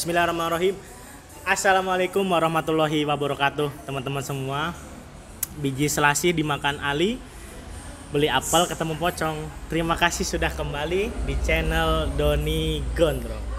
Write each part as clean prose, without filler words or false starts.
Bismillahirrahmanirrahim. Assalamualaikum warahmatullahi wabarakatuh, teman-teman semua. Biji selasih dimakan Ali, beli apel ketemu pocong. Terima kasih sudah kembali di channel Doni Gondrong.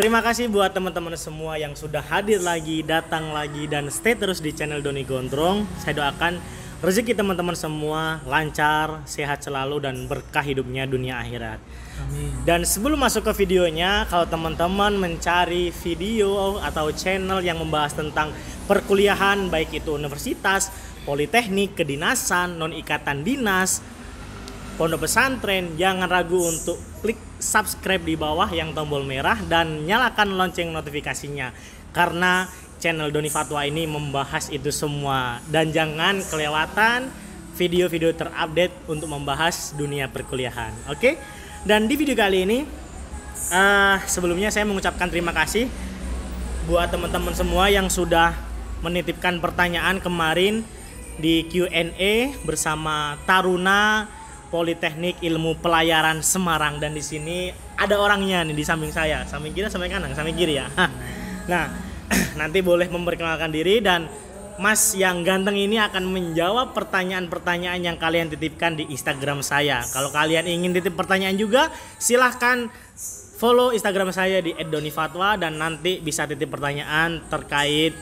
Terima kasih buat teman-teman semua yang sudah hadir lagi, datang lagi, dan stay terus di channel Doni Gondrong. Saya doakan rezeki teman-teman semua lancar, sehat selalu, dan berkah hidupnya dunia akhirat. Amin. Dan sebelum masuk ke videonya, kalau teman-teman mencari video atau channel yang membahas tentang perkuliahan, baik itu universitas, politeknik, kedinasan, non-ikatan dinas, pondok pesantren, jangan ragu untuk klik subscribe di bawah yang tombol merah dan nyalakan lonceng notifikasinya, karena channel Doni Fatwa ini membahas itu semua. Dan jangan kelewatan video-video terupdate untuk membahas dunia perkuliahan. Oke? Dan di video kali ini sebelumnya saya mengucapkan terima kasih buat teman-teman semua yang sudah menitipkan pertanyaan kemarin di Q&A bersama Taruna Politeknik Ilmu Pelayaran Semarang. Dan di sini ada orangnya nih di samping saya, samping kiri, samping kanan, samping kiri ya. Nah, nanti boleh memperkenalkan diri, dan Mas yang ganteng ini akan menjawab pertanyaan-pertanyaan yang kalian titipkan di Instagram saya. Kalau kalian ingin titip pertanyaan juga, silahkan follow Instagram saya di @donifatwa, dan nanti bisa titip pertanyaan terkait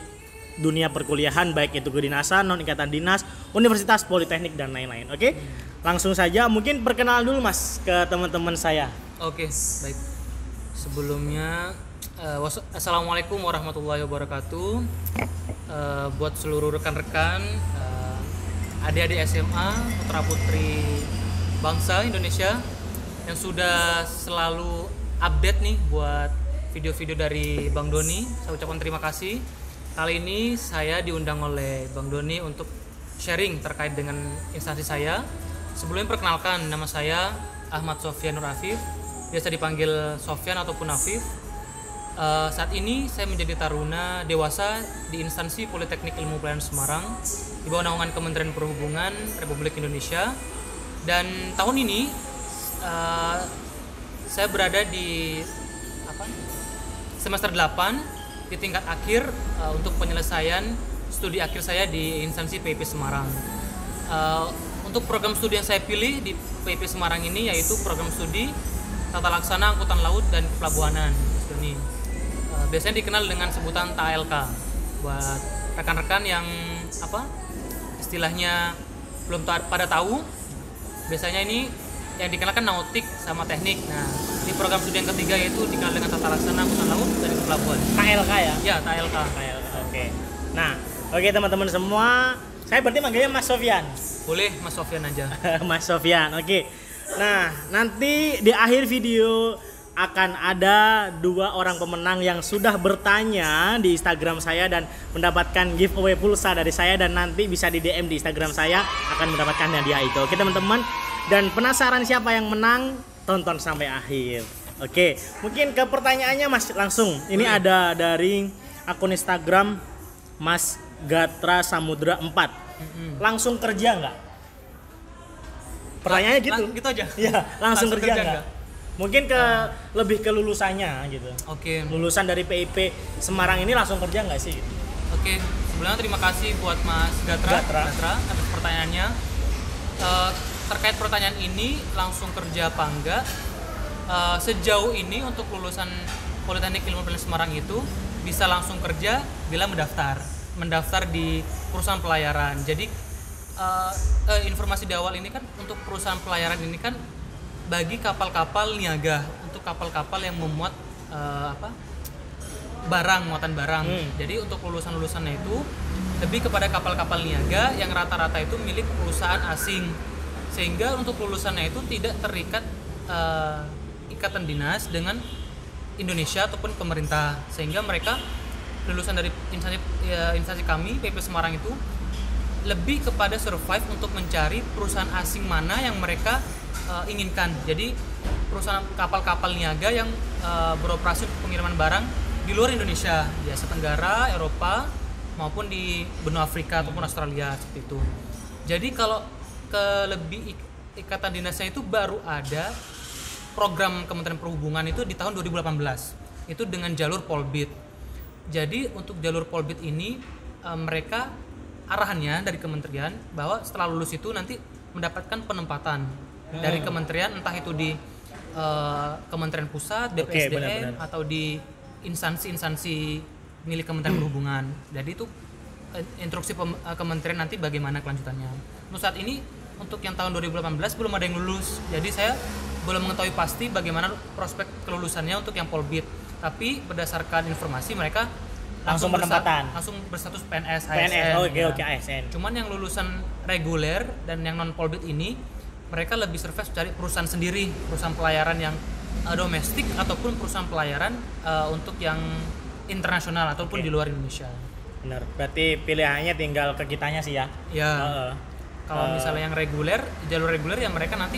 dunia perkuliahan, baik itu kedinasan, non-ikatan dinas, universitas, politeknik, dan lain-lain. Oke? Langsung saja, mungkin perkenalan dulu Mas ke teman-teman saya. Oke, baik. Sebelumnya Assalamualaikum warahmatullahi wabarakatuh. Buat seluruh rekan-rekan, adik-adik SMA, putra-putri bangsa Indonesia yang sudah selalu update nih buat video-video dari Bang Doni, saya ucapkan terima kasih. Kali ini saya diundang oleh Bang Doni untuk sharing terkait dengan instansi saya. Sebelumnya perkenalkan, nama saya Ahmad Sofyan Nur Afif, biasa dipanggil Sofyan ataupun Afif. Saat ini saya menjadi taruna dewasa di instansi Politeknik Ilmu Pelayaran Semarang di bawah naungan Kementerian Perhubungan Republik Indonesia. Dan tahun ini saya berada di semester 8 di tingkat akhir untuk penyelesaian studi akhir saya di instansi PIP Semarang. Untuk program studi yang saya pilih di PIP Semarang ini yaitu program studi Tata Laksana Angkutan Laut dan Pelabuhanan. Biasanya dikenal dengan sebutan TALK. Buat rekan-rekan yang istilahnya belum pada tahu, biasanya ini yang dikenalkan nautik sama teknik. Nah, di program studi yang ketiga yaitu dikenal dengan Tata Laksana Angkutan Laut dan Pelabuhan. TALK ya? Ya, TALK. Oke. Nah, oke teman-teman semua, saya berarti manggilnya Mas Sofyan. Boleh Mas Sofyan aja. Mas Sofyan, oke. Nah, nanti di akhir video akan ada 2 orang pemenang yang sudah bertanya di Instagram saya dan mendapatkan giveaway pulsa dari saya, dan nanti bisa di DM di Instagram saya akan mendapatkan hadiah itu. Oke teman-teman, dan penasaran siapa yang menang? Tonton sampai akhir. Oke, mungkin ke pertanyaannya Mas langsung. Ini ada dari akun Instagram Mas Gatra Samudra 4. Langsung kerja nggak? Pertanyaannya gitu. Gitu aja. Iya, langsung kerja nggak? nggak? Mungkin lebih ke lulusannya gitu. Oke. Lulusan dari PIP Semarang ini langsung kerja nggak sih? Gitu? Oke. Sebelumnya terima kasih buat Mas Gatra atas pertanyaannya. Terkait pertanyaan ini, langsung kerja apa enggak? Sejauh ini untuk lulusan Politeknik Ilmu Pelayaran Semarang itu bisa langsung kerja bila mendaftar di perusahaan pelayaran. Jadi informasi di awal ini kan, untuk perusahaan pelayaran ini kan bagi kapal-kapal niaga, untuk kapal-kapal yang memuat muatan barang. Jadi untuk lulusan-lulusannya itu lebih kepada kapal-kapal niaga yang rata-rata itu milik perusahaan asing, sehingga untuk lulusannya itu tidak terikat ikatan dinas dengan Indonesia ataupun pemerintah, sehingga mereka lulusan dari instansi kami PIP Semarang itu lebih kepada survive untuk mencari perusahaan asing mana yang mereka inginkan. Jadi perusahaan kapal-kapal niaga yang beroperasi untuk pengiriman barang di luar Indonesia, di Asia Tenggara, Eropa, maupun di benua Afrika ataupun Australia seperti itu. Jadi kalau lebih ikatan dinasnya itu baru ada program Kementerian Perhubungan itu di tahun 2018 itu dengan jalur Polbit. Jadi untuk jalur Polbit ini mereka arahannya dari kementerian bahwa setelah lulus itu nanti mendapatkan penempatan dari kementerian, entah itu di Kementerian Pusat, BPSDM, benar-benar. atau di instansi-instansi milik Kementerian Perhubungan. Jadi itu instruksi kementerian nanti bagaimana kelanjutannya. Untuk saat ini untuk yang tahun 2018 belum ada yang lulus. Jadi saya belum mengetahui pasti bagaimana prospek kelulusannya untuk yang Polbit. Tapi berdasarkan informasi mereka Langsung penempatan. langsung berstatus PNS, PNS, ASN. oke, ASN. Cuman yang lulusan reguler dan yang non Polbit ini mereka lebih survive cari perusahaan sendiri, perusahaan pelayaran yang domestik ataupun perusahaan pelayaran untuk yang internasional ataupun di luar Indonesia. Benar. Berarti pilihannya tinggal ke kitanya sih ya. Ya. Kalau misalnya yang reguler, jalur reguler yang mereka nanti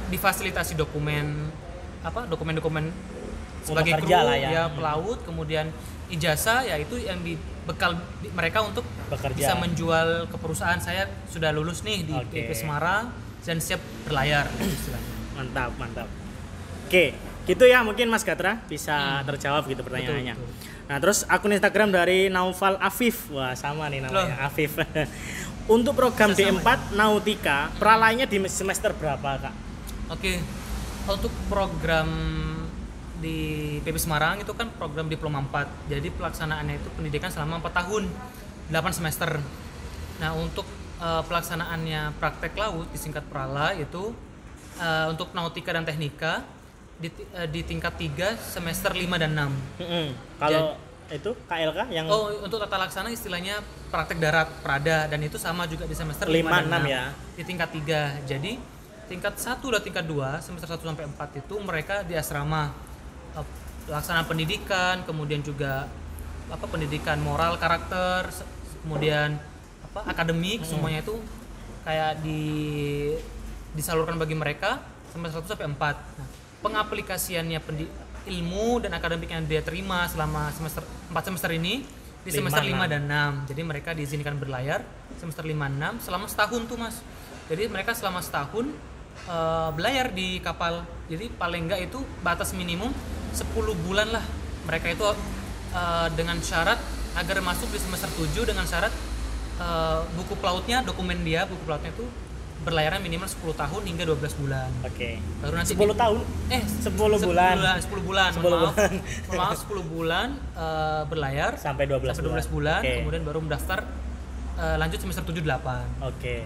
difasilitasi dokumen-dokumen sebagai kru kerja lah ya. ya, pelaut, kemudian ijazah, yaitu yang dibekal mereka untuk Bekerja. bisa menjual ke perusahaan. Saya sudah lulus nih di PP Semarang dan siap berlayar istilahnya. Mantap. Oke, gitu ya mungkin Mas Gatra bisa terjawab gitu pertanyaannya. Betul. Nah, terus akun Instagram dari Naufal Afif. Wah, sama nih namanya, Afif. Untuk program D4 Nautika, peralahannya di semester berapa, Kak? Oke. Untuk program di PP Semarang itu kan program diploma 4. Jadi pelaksanaannya itu pendidikan selama 4 tahun, 8 semester. Nah, untuk pelaksanaannya praktek laut disingkat Prala itu untuk Nautika dan Teknika di tingkat 3 semester 5 dan 6. Kalau itu KLK yang Untuk tata laksana istilahnya praktek darat Prada, dan itu sama juga di semester 5 dan 6 ya. Di tingkat 3. Jadi tingkat 1 dan tingkat 2 semester 1 sampai 4 itu mereka di asrama pelaksanaan pendidikan, kemudian juga pendidikan moral, karakter, kemudian akademik, semuanya itu kayak disalurkan bagi mereka semester 1 sampai 4. Nah, pengaplikasiannya ilmu dan akademik yang dia terima selama 4 semester ini di semester 5 dan 6. Jadi mereka diizinkan berlayar semester 5 6 selama setahun tuh, Mas. Jadi mereka selama setahun belayar di kapal. Jadi paling enggak itu batas minimum 10 bulan lah. Mereka itu dengan syarat agar masuk di semester 7 dengan syarat buku pelautnya, dokumen dia, buku pelautnya itu berlayarnya minimal 10 tahun hingga 12 bulan. Oke. Baru nanti 10 tahun? 10 bulan. 10 bulan. 10 bulan. Maaf 10 bulan berlayar sampai 12 bulan, Okay. kemudian baru mendaftar lanjut semester 7 8. Oke.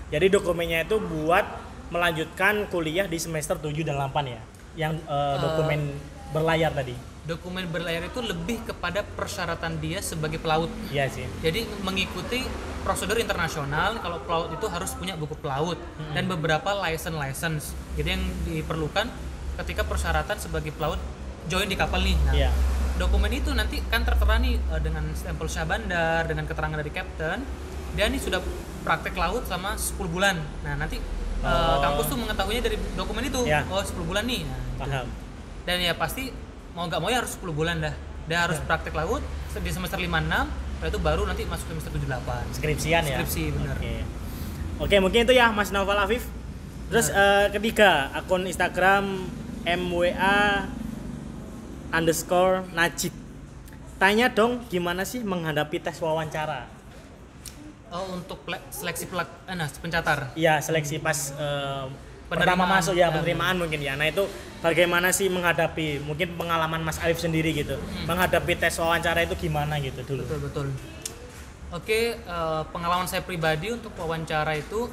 Jadi dokumennya itu buat melanjutkan kuliah di semester 7 dan 8 ya. Yang dokumen berlayar tadi. Dokumen berlayar itu lebih kepada persyaratan dia sebagai pelaut. Iya sih. Jadi mengikuti prosedur internasional. Kalau pelaut itu harus punya buku pelaut dan beberapa license. Jadi yang diperlukan ketika persyaratan sebagai pelaut join di kapal nih. Nah, dokumen itu nanti kan tertera nih dengan stempel Syah Bandar, dengan keterangan dari kapten. Dia nih sudah praktek laut selama 10 bulan. Nah, nanti kampus tuh mengetahuinya dari dokumen itu. Oh, 10 bulan nih. Nah, paham. Dan ya pasti mau nggak mau ya harus 10 bulan dah. Dia harus praktek laut di semester 5-6, setelah itu baru nanti masuk semester 7-8. Skripsian ya? Skripsi, benar. Oke, mungkin itu ya Mas Naufal Afif. Terus ketiga, akun Instagram MWA_Najib. Tanya dong gimana sih menghadapi tes wawancara? Untuk seleksi pencatar. Iya, seleksi pas pertama masuk ya, penerimaan mungkin ya. Nah, itu bagaimana sih menghadapi, mungkin pengalaman Mas Alif sendiri gitu. Menghadapi tes wawancara itu gimana gitu dulu. Betul. Oke, pengalaman saya pribadi untuk wawancara itu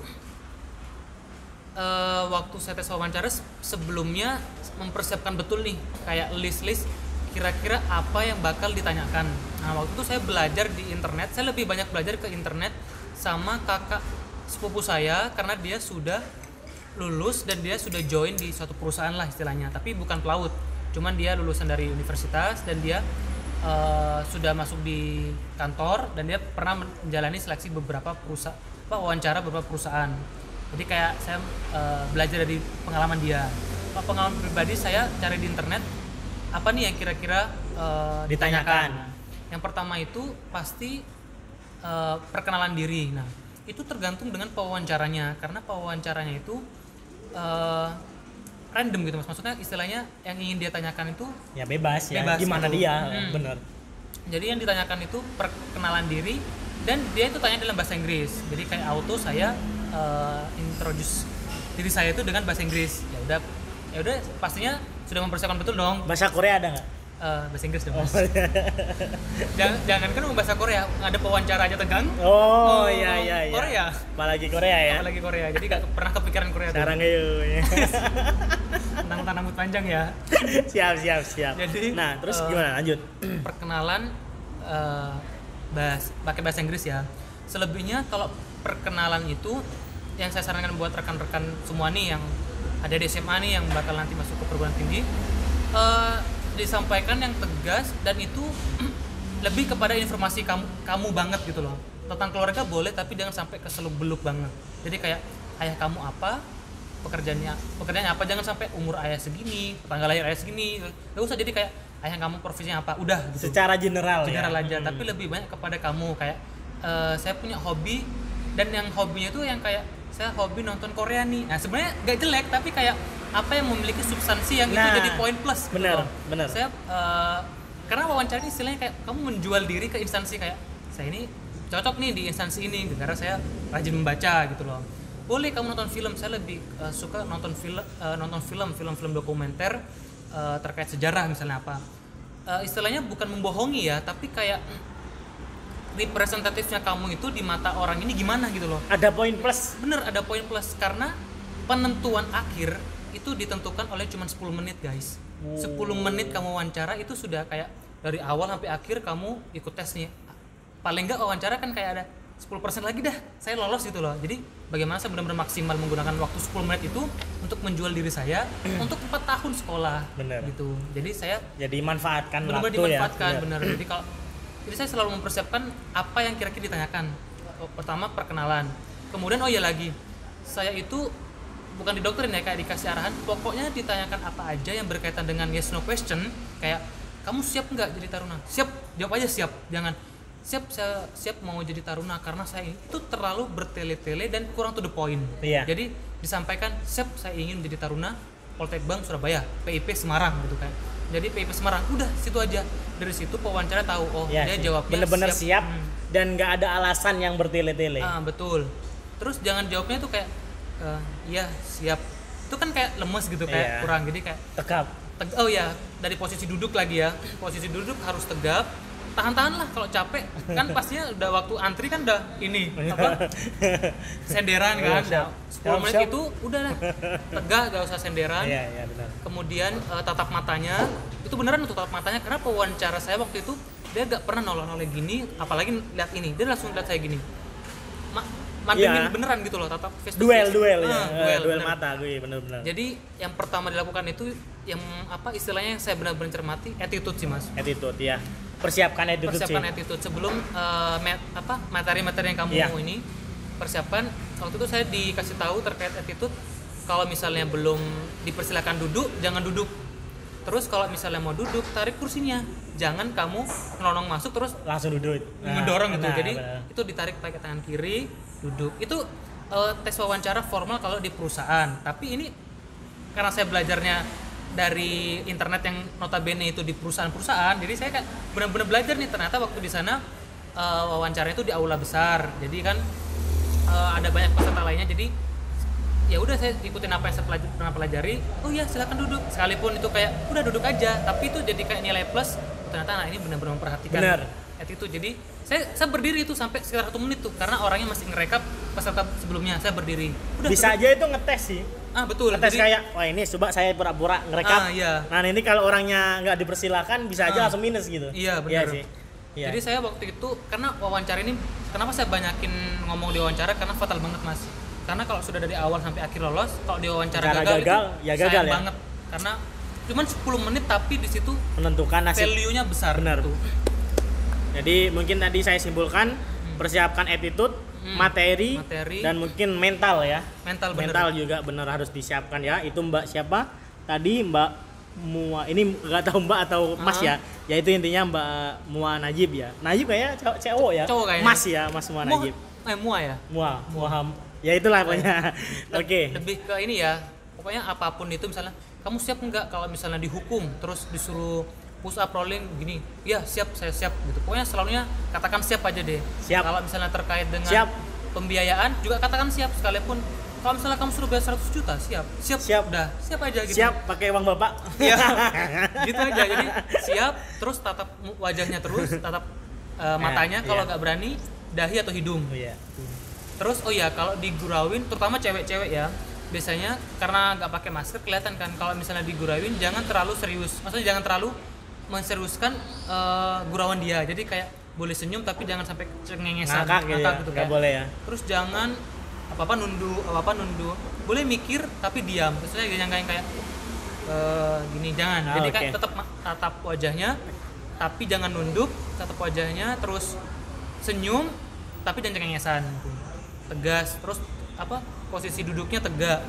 waktu saya tes wawancara sebelumnya mempersiapkan betul nih kayak list kira-kira apa yang bakal ditanyakan. Nah, waktu itu saya belajar di internet. Saya lebih banyak belajar ke internet sama kakak sepupu saya karena dia sudah lulus dan dia sudah join di suatu perusahaan lah istilahnya, tapi bukan pelaut. Cuman dia lulusan dari universitas dan dia sudah masuk di kantor dan dia pernah menjalani seleksi beberapa wawancara beberapa perusahaan. Jadi kayak saya belajar dari pengalaman dia. Kalau pengalaman pribadi saya cari di internet apa nih yang kira-kira ditanyakan. Yang pertama itu pasti perkenalan diri. Nah, itu tergantung dengan pewawancaranya, karena pewawancaranya itu random gitu Mas. Maksudnya istilahnya yang ingin dia tanyakan itu ya bebas ya, gimana gitu. dia, bener. Jadi yang ditanyakan itu perkenalan diri dan dia itu tanya dalam bahasa Inggris. Jadi kayak auto saya introduce diri saya itu dengan bahasa Inggris. Ya udah pastinya sudah mempersiapkan betul dong. Bahasa Korea ada nggak? Bahasa Inggris dong Mas. Jangan kan bahasa Korea, ada pewawancara aja tegang. Iya. Korea. Apalagi Korea ya. Apalagi Korea. Jadi gak pernah kepikiran Korea. Sekarang yuk. Tentang rambut panjang ya. Siap. Jadi, nah, terus gimana lanjut? Perkenalan pakai bahasa Inggris ya. Selebihnya kalau perkenalan itu yang saya sarankan buat rekan-rekan semua nih yang ada di SMA nih yang bakal nanti masuk ke perguruan tinggi, disampaikan yang tegas dan itu lebih kepada informasi kamu banget gitu loh. Tentang keluarga boleh tapi jangan sampai keseluk-beluk banget. Jadi kayak ayah kamu apa, pekerjaannya apa, jangan sampai umur ayah segini, tanggal lahir ayah segini. Gak usah jadi kayak ayah kamu profesinya apa, udah gitu. Secara general aja, tapi lebih banyak kepada kamu kayak saya punya hobi dan yang hobinya itu yang kayak saya hobi nonton Korea nih. Nah, sebenarnya gak jelek tapi kayak apa yang memiliki substansi yang itu jadi poin plus. Benar. Saya karena wawancara ini istilahnya kayak kamu menjual diri ke instansi kayak saya ini cocok nih di instansi ini karena saya rajin membaca gitu loh. Boleh kamu nonton film, saya lebih suka nonton film dokumenter terkait sejarah misalnya apa. Istilahnya bukan membohongi ya, tapi kayak representatifnya kamu itu di mata orang ini gimana gitu loh. Ada poin plus. Bener, ada poin plus karena penentuan akhir itu ditentukan oleh cuma 10 menit guys. 10 menit kamu wawancara itu sudah kayak dari awal sampai akhir kamu ikut tesnya. Paling enggak wawancara kan kayak ada 10% lagi dah saya lolos gitu loh. Jadi bagaimana saya benar-benar maksimal menggunakan waktu 10 menit itu untuk menjual diri saya untuk 4 tahun sekolah. Bener. Gitu. Jadi saya manfaatkan benar-benar waktu dimanfaatkan, ya. bener. Jadi saya selalu mempersiapkan apa yang kira-kira ditanyakan. Pertama perkenalan. Kemudian saya itu bukan didoktrin ya, kayak dikasih arahan. Pokoknya ditanyakan apa aja yang berkaitan dengan yes no question. Kayak kamu siap nggak jadi taruna? Siap, jawab aja siap. Jangan saya siap mau jadi taruna karena saya itu terlalu bertele-tele dan kurang to the point. Iya. Jadi disampaikan siap saya ingin menjadi taruna Poltek Bank Surabaya, PIP Semarang gitu kan. Jadi PIP Semarang, udah situ aja. Dari situ pewawancara tahu dia jawabnya bener-bener siap dan nggak ada alasan yang bertele-tele. Betul. Terus jangan jawabnya tuh kayak iya siap. Itu kan kayak lemes gitu, kayak kurang. Jadi kayak tegap. Dari posisi duduk lagi ya. Posisi duduk harus tegap. Tahan-tahan lah kalau capek. Kan pastinya udah waktu antri kan udah ini senderan kan. 10 menit itu udah lah. Tegak, gak usah senderan. Iya, benar. Kemudian tatap matanya. Itu beneran untuk tatap matanya karena pewawancara saya waktu itu dia gak pernah noleh gini, apalagi lihat ini. Dia langsung lihat saya gini. Mandangin beneran gitu loh, tatap face to face. Duel mata gue bener-bener. Jadi yang pertama dilakukan itu yang istilahnya yang saya benar-benar cermati attitude sih Mas. Attitude ya. Persiapkan attitude sebelum materi-materi yang kamu ini persiapkan. Waktu itu saya dikasih tahu terkait attitude, kalau misalnya belum dipersilakan duduk, jangan duduk. Terus kalau misalnya mau duduk, tarik kursinya. Jangan kamu melonong masuk terus langsung duduk. Ngedorong gitu. Jadi itu ditarik pakai tangan kiri, duduk. Itu tes wawancara formal kalau di perusahaan. Tapi ini karena saya belajarnya dari internet yang notabene itu di perusahaan-perusahaan, jadi saya kan benar-benar belajar nih. Ternyata waktu di sana wawancara itu di aula besar. Jadi kan ada banyak peserta lainnya. Jadi ya udah saya ikutin apa yang saya pernah pelajari. Oh ya silakan duduk. Sekalipun itu kayak udah duduk aja, tapi itu jadi kayak nilai plus. Ternyata anak ini benar-benar memperhatikan attitude. Jadi saya berdiri itu sampai sekitar 1 menit tuh karena orangnya masih ngerekap peserta sebelumnya. Saya berdiri. Udah bisa aja itu ngetes sih. Betul. Ngetes kayak wah ini coba saya pura-pura ngerekap. Nah ini kalau orangnya nggak dipersilakan bisa aja langsung minus gitu. Iya benar. Iya sih. Iya. Jadi saya waktu itu karena wawancara ini kenapa saya banyakin ngomong di wawancara karena fatal banget Mas. Karena kalau sudah dari awal sampai akhir lolos, kalau di wawancara gagal itu sayang banget. Karena cuman 10 menit tapi di situ menentukan nasib. Value-nya besar. Benar. Jadi mungkin tadi saya simpulkan persiapkan attitude, materi, materi. dan mungkin mental ya. Mental bener. Mental juga benar harus disiapkan ya. Itu Mbak siapa? Tadi Mbak Mua, ini nggak tahu Mbak atau Mas ya. Ya itu intinya Mbak Mua Najib ya. Najib kayaknya cowok ya. Cowok kayaknya. Mas ya, Mas Mua Najib. Mua ya. Muaham. Ya itulah pokoknya. Oke. Lebih ke ini ya. Pokoknya apapun itu, misalnya kamu siap nggak kalau misalnya dihukum terus disuruh push up rolling gini, ya siap, saya siap gitu. Pokoknya selalunya katakan siap aja deh. Siap. Kalau misalnya terkait dengan Siap. pembiayaan juga katakan siap, sekalipun kalau misalnya kamu suruh bayar 100 juta, siap. Udah, siap aja gitu. Siap pakai uang Bapak. Iya. Gitu aja. Jadi siap, terus tatap wajahnya terus, tatap matanya kalau nggak berani, dahi atau hidung. Oh iya. Terus kalau digurawin, terutama cewek-cewek ya, biasanya karena nggak pakai masker kelihatan kan. Kalau misalnya digurawin, jangan terlalu serius. Maksudnya jangan terlalu menseriuskan gurauan dia. Jadi kayak boleh senyum tapi jangan sampai cengengesan, Ngakak gitu ya, gitu nggak kan. boleh ya. Terus jangan apa-apa nunduk. Boleh mikir tapi diam. Maksudnya jangan kayak gini, jangan. Jadi kan tetap tatap wajahnya tapi jangan nunduk, tatap wajahnya terus senyum tapi jangan cengengesan gitu. Tegas, terus posisi duduknya tegak.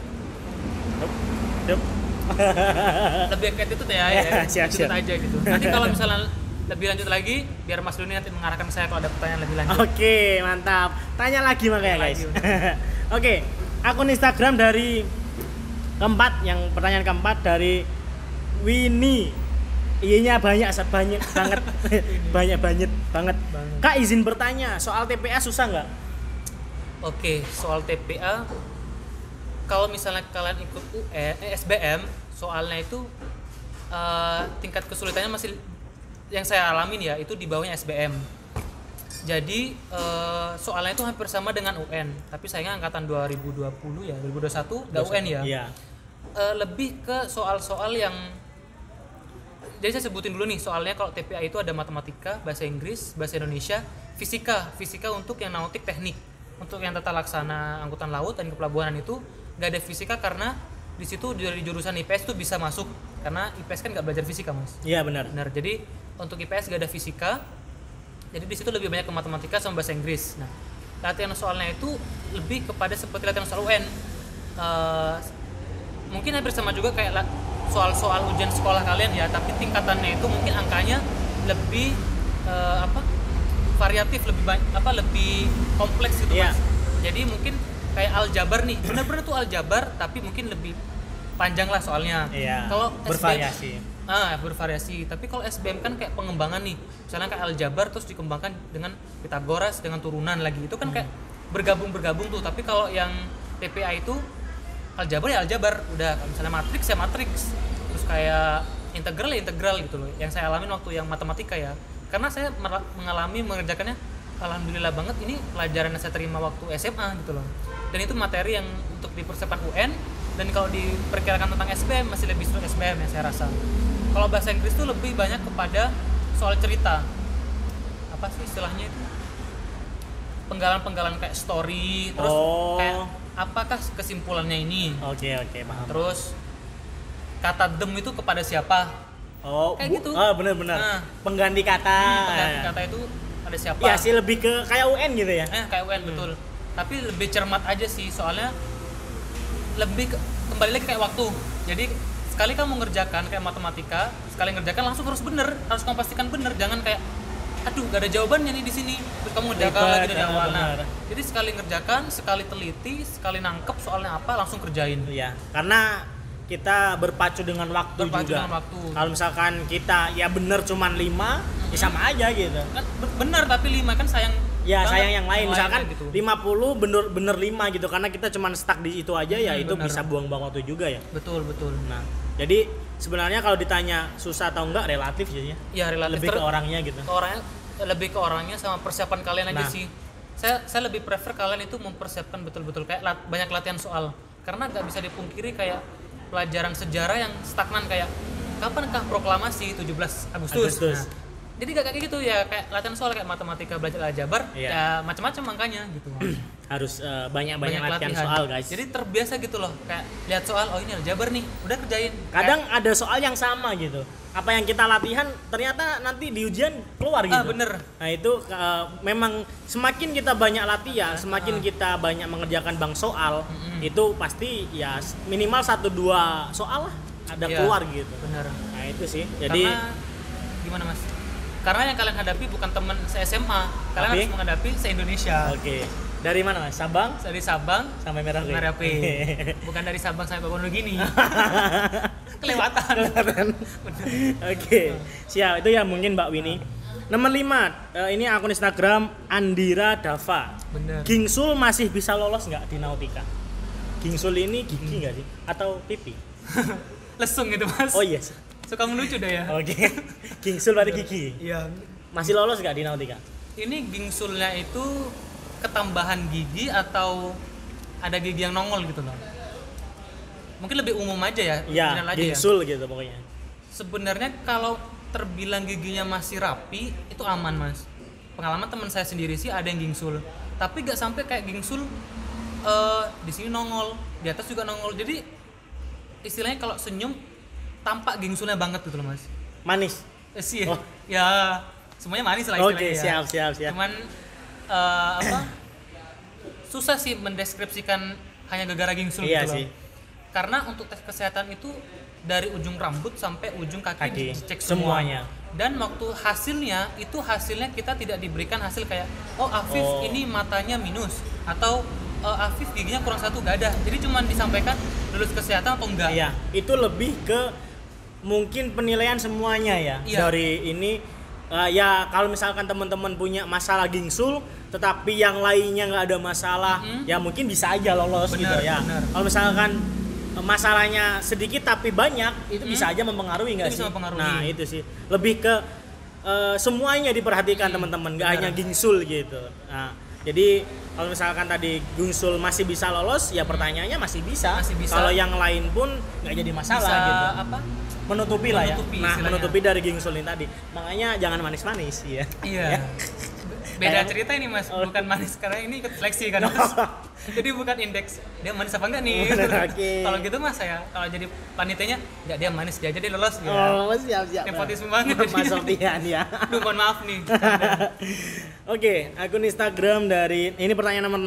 Lebih kayak itu ya, siap. aja gitu. Nanti kalau misalnya lebih lanjut lagi, biar Mas Duni nanti mengarahkan saya kalau ada pertanyaan lebih lanjut. Oke, mantap. Tanya lagi makanya guys. Oke, akun Instagram dari pertanyaan keempat dari Winnie. Iya-nya banyak banget. banyak banget. Kak, izin bertanya, soal TPA susah nggak? Oke, soal TPA, kalau misalnya kalian ikut SBM, soalnya itu tingkat kesulitannya masih yang saya alamin ya, itu di bawahnya SBM. Jadi soalnya itu hampir sama dengan UN, tapi sayangnya angkatan 2020 ya, 2021 nggak UN ya. Iya. Lebih ke soal-soal yang, jadi saya sebutin dulu nih soalnya. Kalau TPA itu ada matematika, bahasa Inggris, bahasa Indonesia, fisika untuk yang nautik teknik. Untuk yang tata laksana angkutan laut dan kepelabuhanan itu nggak ada fisika, karena di situ dari jurusan IPS tuh bisa masuk, karena IPS kan nggak belajar fisika, Mas. Iya benar. Jadi untuk IPS nggak ada fisika, jadi di situ lebih banyak ke matematika sama bahasa Inggris. Nah, latihan soalnya itu lebih kepada seperti latihan soal UN. Mungkin hampir sama juga kayak soal-soal ujian sekolah kalian ya, tapi tingkatannya itu mungkin angkanya lebih variatif, lebih lebih kompleks gitu, Mas. Jadi mungkin kayak aljabar nih, benar-benar tuh aljabar, tapi mungkin lebih panjang lah soalnya. Kalau bervariasi. Bervariasi. Tapi kalau SBM kan kayak pengembangan nih, misalnya kayak aljabar terus dikembangkan dengan Pitagoras dengan turunan lagi, itu kan kayak bergabung tuh. Tapi kalau yang TPA itu aljabar ya aljabar, udah. Kalau misalnya matriks ya matriks, terus kayak integral ya integral gitu loh. Yang saya alamin waktu yang matematika ya, karena saya mengerjakannya alhamdulillah banget, ini pelajaran yang saya terima waktu SMA gitu loh. Dan itu materi yang untuk dipersiapkan UN, dan kalau diperkirakan tentang SBM masih lebih sulit SBM ya saya rasa. Kalau bahasa Inggris tuh lebih banyak kepada soal cerita. Apa sih istilahnya itu? Penggalan kayak story, terus kayak apakah kesimpulannya ini? Oke, paham. Terus kata them itu kepada siapa? Kayak gitu. Benar-benar. Pengganti kata. Pengganti kata itu ada siapa? Ya sih, lebih ke kayak UN gitu ya. Kayak UN betul. Tapi lebih cermat aja sih, soalnya lebih kembali lagi kayak waktu. Jadi sekali kamu ngerjakan kayak matematika, sekali ngerjakan langsung harus bener, harus kamu pastikan bener. Jangan kayak aduh gak ada jawabannya nih di sini, terus kamu ngerjakan lagi dari awal. Jadi sekali ngerjakan, sekali teliti, sekali nangkep soalnya apa, langsung kerjain. Iya, karena kita berpacu dengan waktu juga. Kalau misalkan kita ya bener cuman 5, ya sama aja gitu. Kan bener tapi 5 kan sayang. Ya sayang yang lain. Misalkan gitu. 50 bener 5 gitu, karena kita cuman stuck di itu aja ya, itu bisa buang-buang waktu juga ya. Betul. Nah, jadi sebenarnya kalau ditanya susah atau enggak relatif ya. Ya relatif. Lebih ke orangnya gitu. Lebih ke orangnya sama persiapan kalian aja sih. Saya lebih prefer kalian itu mempersiapkan betul-betul kayak banyak latihan soal. Karena nggak bisa dipungkiri kayak pelajaran sejarah yang stagnan, kayak kapankah proklamasi 17 Agustus. Nah, jadi gak kayak gitu ya, kayak latihan soal kayak matematika, belajar aljabar, ya macam-macam angkanya gitu. harus banyak-banyak latihan soal, guys. Jadi terbiasa gitu loh, kayak lihat soal, oh ini aljabar nih, udah kerjain. Kadang ada soal yang sama gitu. Apa yang kita latihan ternyata nanti di ujian keluar gitu. Bener. Nah itu memang semakin kita banyak latihan, semakin kita banyak mengerjakan bank soal, itu pasti ya minimal 1-2 soal lah ada keluar gitu. Bener. Nah itu sih. Jadi karena, gimana mas? Karena yang kalian hadapi bukan teman se-SMA, kalian harus menghadapi se-Indonesia. Oke. Dari mana mas? Sabang? Dari Sabang sampai Merauke. Bukan dari Sabang sampai Papua Nugini. Kelewatan. Oke. Siap. Itu ya mungkin Mbak Winnie. Nomor 5, ini akun Instagram Andira Dava. Bener. Gingsul masih bisa lolos nggak di Nautika? Gingsul ini gigi nggak sih? Atau pipi? Lesung gitu mas. Oh iya. Suka ngelucu deh ya. Oke. Gingsul berarti gigi. Iya. Masih lolos nggak di Nautika? Ini gingsulnya itu ketambahan gigi atau ada gigi yang nongol gitu loh? Mungkin lebih umum aja ya. Iya. Gingsul gitu pokoknya. Sebenarnya kalau terbilang giginya masih rapi itu aman mas. Pengalaman teman saya sendiri sih ada yang gingsul, tapi gak sampai kayak gingsul di sini nongol, di atas juga nongol. Jadi istilahnya kalau senyum tampak gingsulnya banget gitu loh mas. Manis. Sih ya semuanya manis lah istilahnya. Oke, siap. Cuman susah sih mendeskripsikan hanya gara-gara gingsul gitu loh. Sih. Karena untuk tes kesehatan itu dari ujung rambut sampai ujung kaki dicek semuanya. Dan waktu hasilnya kita tidak diberikan hasil kayak Afif ini matanya minus atau Afif giginya kurang 1, gak ada. Jadi cuma disampaikan lulus kesehatan atau enggak. Iya, itu lebih ke mungkin penilaian semuanya ya. Iya. Dari ini ya kalau misalkan teman-teman punya masalah gingsul tetapi yang lainnya nggak ada masalah, ya mungkin bisa aja lolos gitu ya. Kalau misalkan masalahnya sedikit tapi banyak, itu bisa aja mempengaruhi nggak sih? Nah itu sih lebih ke semuanya diperhatikan teman-teman, nggak hanya gingsul gitu. Nah jadi kalau misalkan tadi gingsul masih bisa lolos, ya pertanyaannya masih bisa. Kalau yang lain pun nggak jadi masalah bisa, gitu. Menutupi lah ya. Nah, menutupi dari gingsul ini tadi. Makanya jangan manis-manis ya. Iya. Beda cerita ini mas, bukan manis karena ini ikut seleksi kan mas. Jadi bukan indeks dia manis apa enggak nih. Kalau gitu mas saya kalau jadi panitianya enggak dia manis dia jadi lolos gitu. Siap. Nepotisme banget Mas Sofian ya. Duh, mohon maaf nih. Oke, akun Instagram dari ini pertanyaan nomor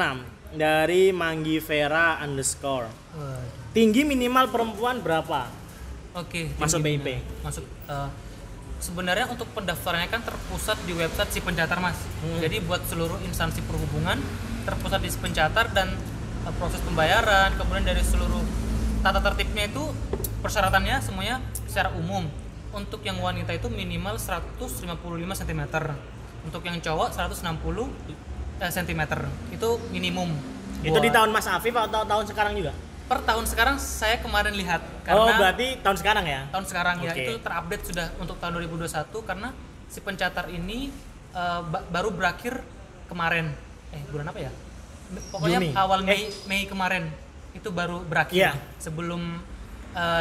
6 dari Manggivera _ tinggi minimal perempuan berapa? Oke, masuk BIP. Masuk sebenarnya untuk pendaftarannya kan terpusat di website Si Pencatar mas. Jadi buat seluruh instansi perhubungan terpusat di Si Pencatar dan proses pembayaran, kemudian dari seluruh tata tertibnya itu persyaratannya semuanya secara umum. Untuk yang wanita itu minimal 155 cm, untuk yang cowok 160 cm itu minimum. Itu di tahun Mas Afif atau tahun sekarang juga? Per tahun sekarang saya kemarin lihat karena berarti tahun sekarang ya? Tahun sekarang ya, itu terupdate sudah untuk tahun 2021 karena Si Pencatar ini baru berakhir kemarin. Bulan apa ya? Pokoknya Juni. Awal Mei kemarin itu baru berakhir. Sebelum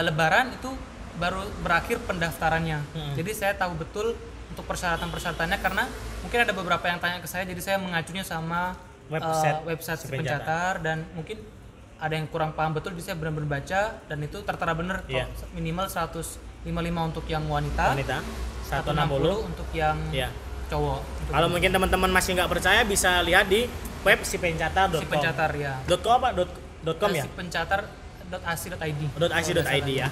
Lebaran itu baru berakhir pendaftarannya. Jadi saya tahu betul untuk persyaratan-persyaratannya karena mungkin ada beberapa yang tanya ke saya, jadi saya mengacunya sama website Si Pencatar dan mungkin ada yang kurang paham betul, jadi saya benar-benar baca dan itu tertera benar minimal 155 untuk yang wanita 160 untuk yang cowok. Kalau mungkin teman-teman masih nggak percaya bisa lihat di web sipencatar.com. Si Pencatar ya. .com apa? .com ya? sipencatar.ac.id ya.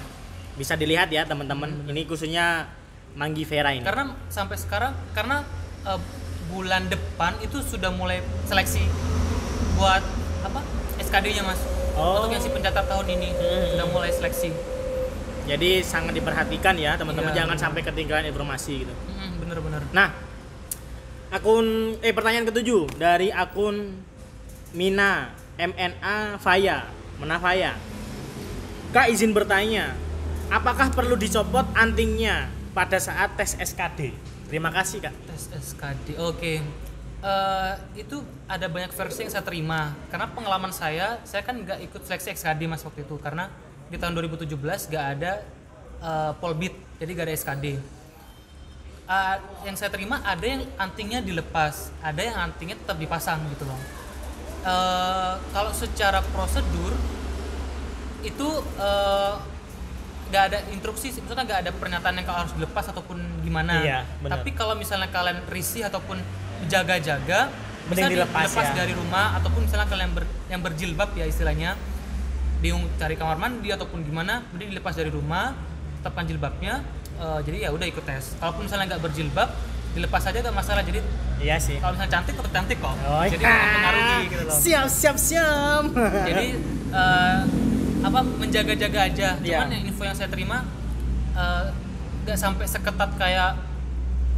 Bisa dilihat ya teman-teman. Ini khususnya Manggivera ini. Karena sampai sekarang bulan depan itu sudah mulai seleksi buat SKD-nya mas. Untuk yang Si Pencatar tahun ini sudah mulai seleksi. Jadi sangat diperhatikan ya teman-teman, jangan sampai ketinggalan informasi gitu. Bener-bener. Nah, akun pertanyaan ke-7 dari akun Mina MNA Faya, Menafaya. Kak izin bertanya, apakah perlu dicopot antingnya pada saat tes SKD? Terima kasih Kak. Tes SKD, oke. Itu ada banyak versi yang saya terima karena pengalaman saya kan nggak ikut seleksi SKD mas waktu itu karena di tahun 2017 nggak ada polbit, jadi nggak ada SKD. Yang saya terima ada yang antingnya dilepas, ada yang antingnya tetap dipasang gitu loh. Kalau secara prosedur itu nggak ada instruksi, misalnya nggak ada pernyataan yang harus dilepas ataupun gimana. Iya, benar. Tapi kalau misalnya kalian risih ataupun jaga-jaga, bisa Mending dilepas ya. dari rumah, ataupun misalnya kalian yang berjilbab ya istilahnya, bingung cari kamar mandi ataupun gimana, mending dilepas dari rumah, tetapkan jilbabnya. Jadi ya udah ikut tes. Kalaupun misalnya nggak berjilbab, dilepas aja nggak masalah. Jadi Iya sih. kalau misalnya cantik tetap cantik kok. Oh, Jadi nggak mempengaruhi gitu loh. Siap. Jadi menjaga-jaga aja. Cuman yang info yang saya terima nggak sampai seketat kayak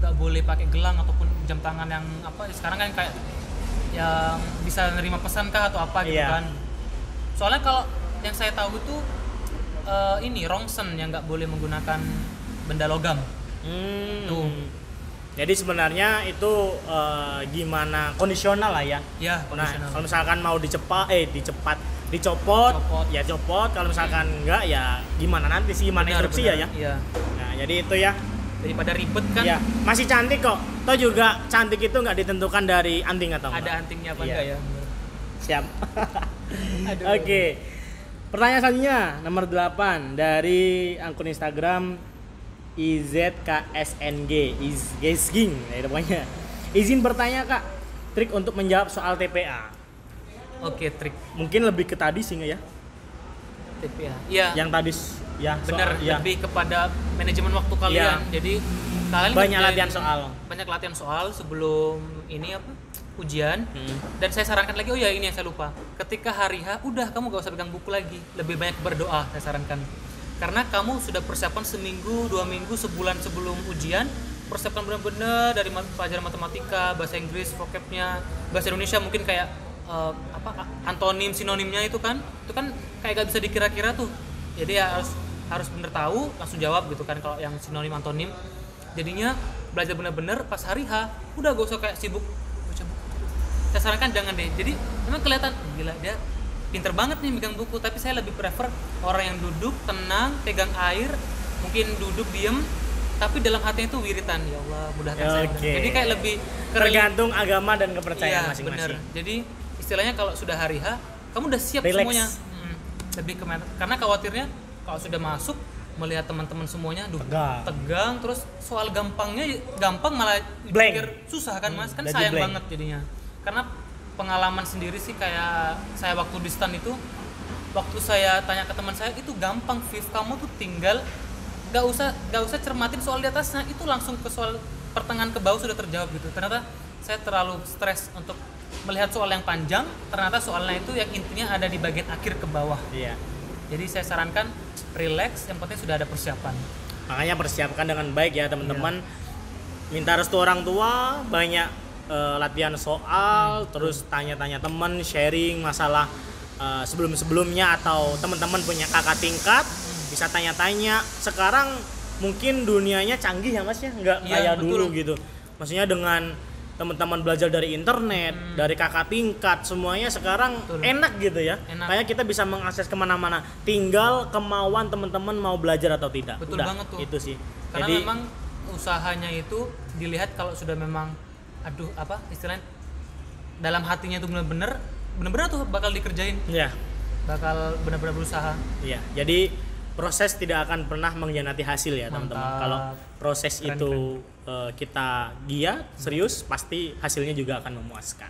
nggak boleh pakai gelang ataupun jam tangan yang sekarang kan kayak yang bisa nerima pesan kah atau apa gitu kan. Soalnya kalau yang saya tahu itu ini rongsen yang nggak boleh menggunakan benda logam. Tuh. Jadi sebenarnya itu gimana kondisional lah ya. Ya, Nah, kondisional. kalau misalkan mau dicopot, ya copot. Kalau misalkan enggak ya gimana nanti sih, gimana instruksi ya. Iya. Nah, jadi itu ya. Daripada ribet kan. Ya, masih cantik kok. Toh juga cantik itu nggak ditentukan dari anting atau enggak. Ada antingnya apa Iya. enggak ya? Siap. Aduh. Oke. Pertanyaan selanjutnya nomor 8 dari akun Instagram IZKSNG Izgesging ya pokoknya. Izin bertanya Kak, trik untuk menjawab soal TPA. Oke, trik Mungkin lebih ke tadi sih nggak ya? TPA. Iya. Yang tadi ya Bener, soal, ya. lebih kepada manajemen waktu kalian. Jadi kalian Banyak ngerjain latihan soal. Banyak latihan soal sebelum ini ujian. Dan saya sarankan lagi, ini yang saya lupa. Ketika hari H, udah kamu gak usah pegang buku lagi. Lebih banyak berdoa saya sarankan. Karena kamu sudah persiapan seminggu, 2 minggu, sebulan sebelum ujian. Persiapan benar-benar dari pelajaran matematika, bahasa Inggris, vocabnya, bahasa Indonesia mungkin kayak antonim, sinonimnya itu kan kayak gak bisa dikira-kira tuh. Jadi ya harus bener tahu, langsung jawab gitu kan kalau yang sinonim antonim. Jadinya belajar bener-bener pas hari H, udah gak usah kayak sibuk baca buku. Saya sarankan jangan deh. Jadi memang kelihatan gila dia pinter banget nih megang buku, tapi saya lebih prefer orang yang duduk tenang, pegang air, mungkin duduk diem, tapi dalam hatinya itu wiritan, ya Allah mudahkan saya. Jadi kayak lebih tergantung agama dan kepercayaan masing-masing. Bener. Jadi istilahnya kalau sudah hari H, kamu udah siap Relax. semuanya. Lebih karena khawatirnya kalau sudah masuk melihat teman-teman semuanya tegang, terus soal gampang malah pikir susah kan Mas, kan sayang banget jadinya. Karena pengalaman sendiri sih kayak saya waktu di stan itu, waktu saya tanya ke teman saya itu gampang, Viv, kamu tuh tinggal gak usah cermatin soal di atasnya, itu langsung ke soal pertengahan ke bawah sudah terjawab gitu. Ternyata saya terlalu stres untuk melihat soal yang panjang, ternyata soalnya itu yang intinya ada di bagian akhir ke bawah. Iya. Jadi saya sarankan relax, yang penting sudah ada persiapan. Makanya persiapkan dengan baik ya teman-teman. Minta restu orang tua, banyak latihan soal, terus tanya-tanya teman, sharing masalah sebelum-sebelumnya, atau teman-teman punya kakak tingkat, bisa tanya-tanya. Sekarang mungkin dunianya canggih ya Mas ya, nggak kayak dulu gitu. Maksudnya dengan teman-teman belajar dari internet, dari kakak tingkat, semuanya sekarang enak gitu ya. Kayak kita bisa mengakses kemana-mana, tinggal kemauan teman-teman mau belajar atau tidak. Betul banget tuh. Itu sih. Karena jadi memang usahanya itu dilihat kalau sudah memang istilahnya dalam hatinya itu benar-benar tuh bakal dikerjain. Iya. Bakal benar-benar berusaha. Iya. Jadi proses tidak akan pernah mengkhianati hasil ya teman-teman. Kalau proses itu kita giat, serius, pasti hasilnya juga akan memuaskan.